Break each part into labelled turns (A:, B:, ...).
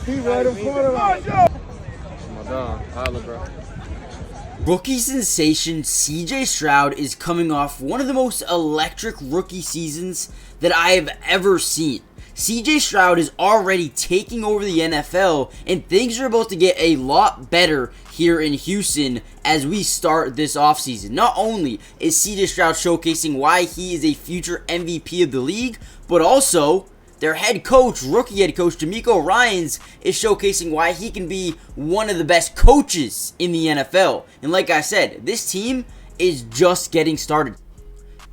A: He right in front of us.
B: My dog, holla, bro.
C: Rookie sensation CJ Stroud is coming off one of the most electric rookie seasons that I have ever seen. CJ Stroud is already taking over the NFL, and things are about to get a lot better here in Houston as we start this offseason. Not only is CJ Stroud showcasing why he is a future MVP of the league, but also their head coach, rookie head coach, DeMeco Ryans, is showcasing why he can be one of the best coaches in the NFL. And like I said, this team is just getting started.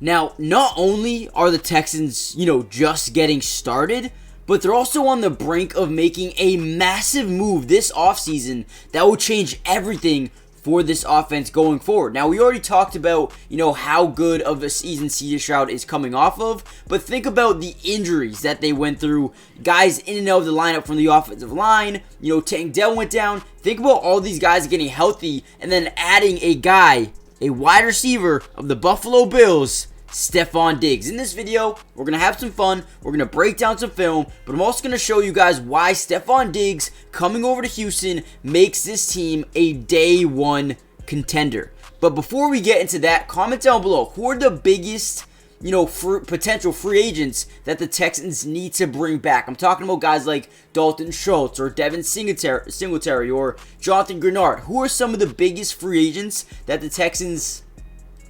C: Now, not only are the Texans, just getting started, but they're also on the brink of making a massive move this offseason that will change everything for this offense going forward. Now, we already talked about, how good of a season CJ Stroud is coming off of, but think about the injuries that they went through. Guys in and out of the lineup from the offensive line. Dell went down. Think about all these guys getting healthy and then adding a wide receiver of the Buffalo Bills, Stefon Diggs. In this video, we're going to have some fun. We're going to break down some film, but I'm also going to show you guys why Stefon Diggs coming over to Houston makes this team a day one contender. But before we get into that, comment down below, who are the biggest potential free agents that the Texans need to bring back? I'm talking about guys like Dalton Schultz or Devin Singletary or Jonathan Grenard. Who are some of the biggest free agents that the Texans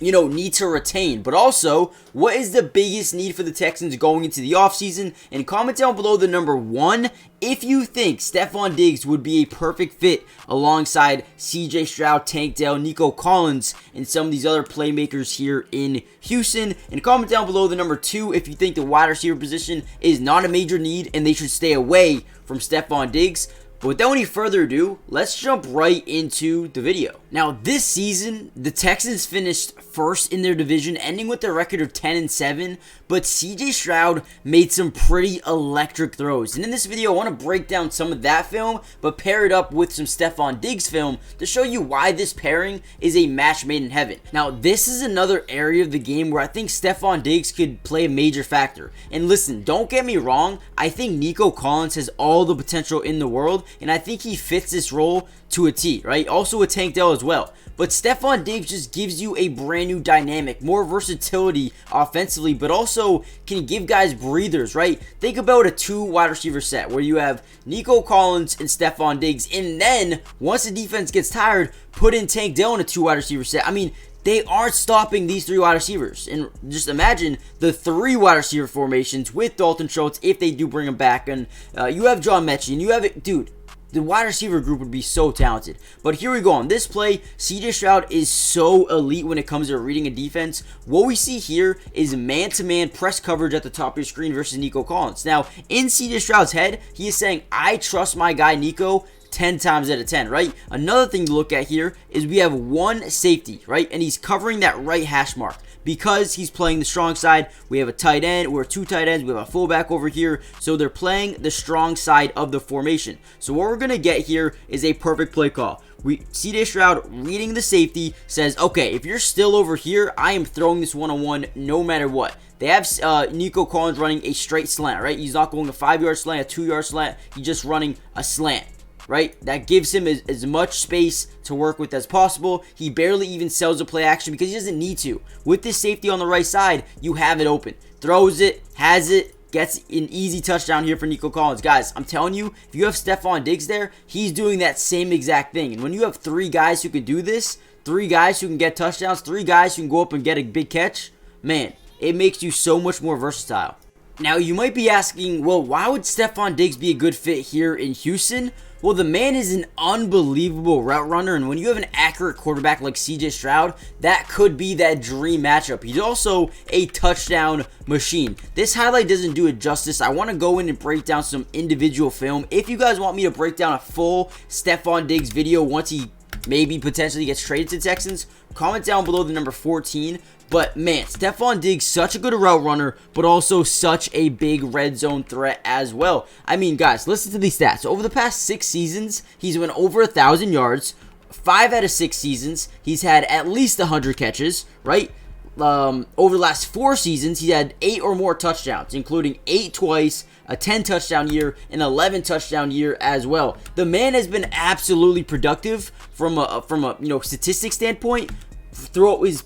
C: need to retain? But also, what is the biggest need for the Texans going into the offseason? And comment down below the number one if you think Stefon Diggs would be a perfect fit alongside CJ Stroud, Tank Dell, Nico Collins, and some of these other playmakers here in Houston. And comment down below the number two if you think the wide receiver position is not a major need and they should stay away from Stefon Diggs. But without any further ado, let's jump right into the video. Now, this season, the Texans finished first in their division, ending with a record of 10-7, but CJ Stroud made some pretty electric throws. And in this video, I want to break down some of that film, but pair it up with some Stefon Diggs film to show you why this pairing is a match made in heaven. Now, this is another area of the game where I think Stefon Diggs could play a major factor. And listen, don't get me wrong, I think Nico Collins has all the potential in the world, and I think he fits this role to a T, right? Also with Tank Dell as well. But Stefon Diggs just gives you a brand new dynamic, more versatility offensively, but also can give guys breathers, right? Think about a two wide receiver set where you have Nico Collins and Stefon Diggs, and then once the defense gets tired, put in Tank Dell in a two wide receiver set. I mean, they aren't stopping these three wide receivers. And just imagine the three wide receiver formations with Dalton Schultz if they do bring him back. And you have John Mechie, and you have it, dude. The wide receiver group would be so talented. But here we go. On this play, CJ Stroud is so elite when it comes to reading a defense. What we see here is man-to-man press coverage at the top of your screen versus Nico Collins. Now, in CJ Stroud's head, he is saying, I trust my guy Nico 10 times out of 10, right? Another thing to look at here is we have one safety, right? And he's covering that right hash mark. Because he's playing the strong side, we have a tight end, we're two tight ends, we have a fullback over here, so they're playing the strong side of the formation. So what we're going to get here is a perfect play call. CJ Stroud reading the safety says, okay, if you're still over here, I am throwing this one-on-one no matter what. They have Nico Collins running a straight slant, right? He's not going a 5-yard slant, a 2-yard slant, he's just running a slant. Right? That gives him as much space to work with as possible. He barely even sells a play action because he doesn't need to. With this safety on the right side, you have it open. Throws it, has it, gets an easy touchdown here for Nico Collins. Guys, I'm telling you, if you have Stefon Diggs there, he's doing that same exact thing. And when you have three guys who can do this, three guys who can get touchdowns, three guys who can go up and get a big catch, man, it makes you so much more versatile. Now, you might be asking, well, why would Stefon Diggs be a good fit here in Houston? Well, the man is an unbelievable route runner, and when you have an accurate quarterback like CJ Stroud, that could be that dream matchup. He's also a touchdown machine. This highlight doesn't do it justice. I want to go in and break down some individual film. If you guys want me to break down a full Stefon Diggs video once he maybe potentially gets traded to Texans, comment down below the number 14. But man, Stefon Diggs, such a good route runner, but also such a big red zone threat as well. I mean, guys, listen to these stats. Over the past 6 seasons, he's went over 1,000 yards. 5 out of 6 seasons, he's had at least 100 catches, right? Over the last 4 seasons, he had 8 or more touchdowns, including 8 twice, a 10 touchdown year, an 11 touchdown year as well. The man has been absolutely productive from a statistics standpoint throughout his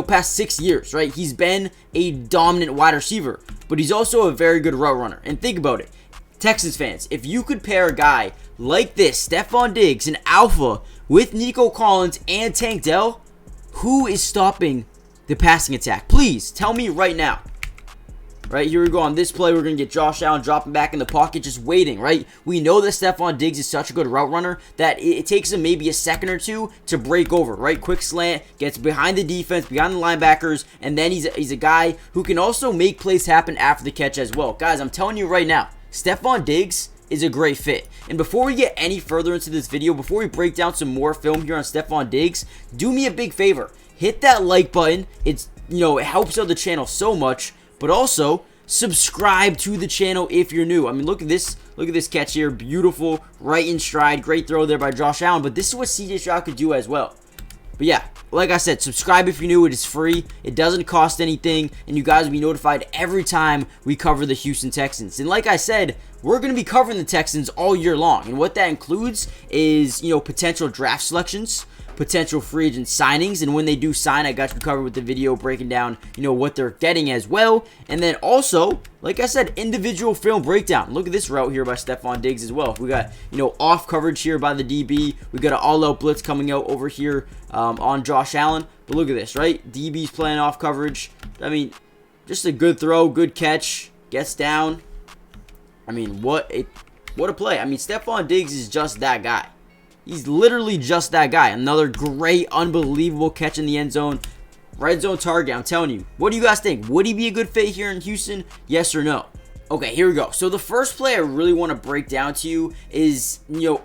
C: past 6 years, right? He's been a dominant wide receiver, but he's also a very good route runner. And think about it, Texans fans, if you could pair a guy like this, Stefon Diggs, an alpha, with Nico Collins and Tank Dell, who is stopping the passing attack? Please tell me right now. Right, here we go on this play. We're going to get Josh Allen dropping back in the pocket, just waiting, right? We know that Stefon Diggs is such a good route runner that it takes him maybe a second or two to break over, right? Quick slant, gets behind the defense, behind the linebackers, and then he's a guy who can also make plays happen after the catch as well. Guys, I'm telling you right now, Stefon Diggs is a great fit. And before we get any further into this video, before we break down some more film here on Stefon Diggs, do me a big favor. Hit that like button. It helps out the channel so much. But also, subscribe to the channel if you're new. I mean, look at this catch here. Beautiful, right in stride. Great throw there by Josh Allen. But this is what CJ Stroud could do as well. But yeah, like I said, subscribe if you're new. It is free. It doesn't cost anything. And you guys will be notified every time we cover the Houston Texans. And like I said, we're going to be covering the Texans all year long. And what that includes is, potential draft selections, potential free agent signings, and when they do sign, I got you covered with the video breaking down, what they're getting as well. And then also, like I said, individual film breakdown. Look at this route here by Stefon Diggs as well. We got, off coverage here by the DB. We got an all-out blitz coming out over here on Josh Allen. But look at this, right? DB's playing off coverage. I mean, just a good throw, good catch, gets down. I mean, what a play. I mean, Stefon Diggs is just that guy. He's literally just that guy. Another great, unbelievable catch in the end zone. Red zone target, I'm telling you. What do you guys think? Would he be a good fit here in Houston? Yes or no? Okay, here we go. So the first play I really want to break down to you is,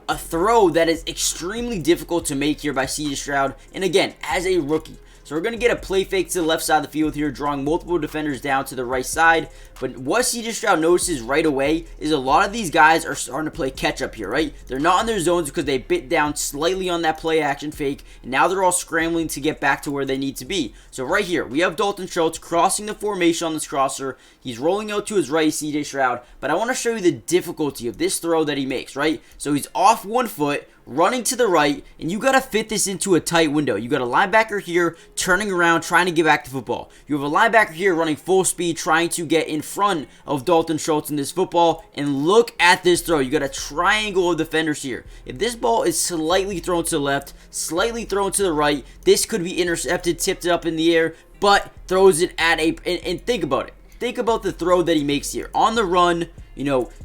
C: a throw that is extremely difficult to make here by CJ Stroud. And again, as a rookie. So we're going to get a play fake to the left side of the field here, drawing multiple defenders down to the right side. But what CJ Stroud notices right away is a lot of these guys are starting to play catch up here, right? They're not in their zones because they bit down slightly on that play action fake, and now they're all scrambling to get back to where they need to be. So right here, we have Dalton Schultz crossing the formation on this crosser. He's rolling out to his right, CJ Stroud. But I want to show you the difficulty of this throw that he makes, right? So he's off one foot, running to the right, and you got to fit this into a tight window. You got a linebacker here turning around, trying to get back to football. You have a linebacker here running full speed, trying to get in front of Dalton Schultz in this football. And look at this throw. You got a triangle of defenders here. If this ball is slightly thrown to the left, slightly thrown to the right, this could be intercepted, tipped up in the air, but throws it at and think about it. Think about the throw that he makes here. On the run,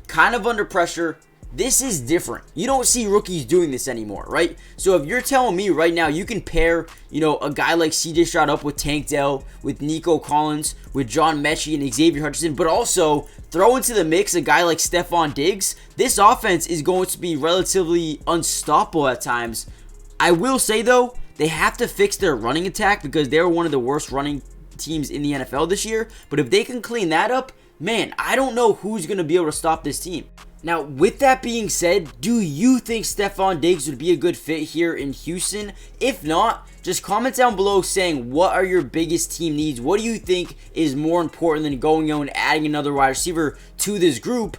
C: kind of under pressure. This is different. You don't see rookies doing this anymore, right? So if you're telling me right now you can pair, a guy like CJ Stroud up with Tank Dell, with Nico Collins, with John Mechie and Xavier Hutchinson, but also throw into the mix a guy like Stefon Diggs, this offense is going to be relatively unstoppable at times. I will say, though, they have to fix their running attack because they're one of the worst running teams in the NFL this year. But if they can clean that up, man, I don't know who's going to be able to stop this team. Now, with that being said, do you think Stefon Diggs would be a good fit here in Houston? If not, just comment down below saying what are your biggest team needs. What do you think is more important than going out and adding another wide receiver to this group?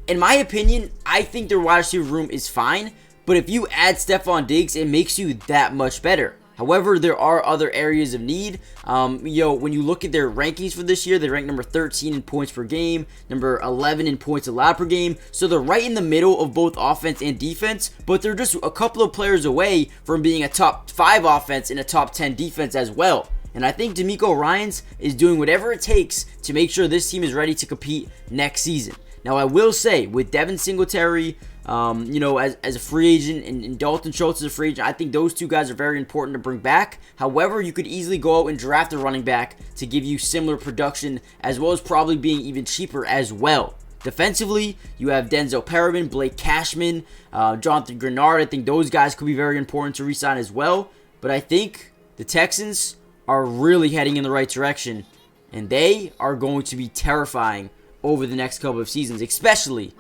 C: In my opinion, I think their wide receiver room is fine, but if you add Stefon Diggs, it makes you that much better. However, there are other areas of need. When you look at their rankings for this year, they rank number 13 in points per game, number 11 in points allowed per game. So they're right in the middle of both offense and defense, but they're just a couple of players away from being a top 5 offense and a top 10 defense as well. And I think DeMeco Ryans is doing whatever it takes to make sure this team is ready to compete next season. Now, I will say, with Devin Singletary, as a free agent and Dalton Schultz as a free agent, I think those two guys are very important to bring back. However, you could easily go out and draft a running back to give you similar production as well as probably being even cheaper as well. Defensively, you have Denzel Perriman, Blake Cashman, Jonathan Grenard. I think those guys could be very important to re-sign as well. But I think the Texans are really heading in the right direction, and they are going to be terrifying over the next couple of seasons, especially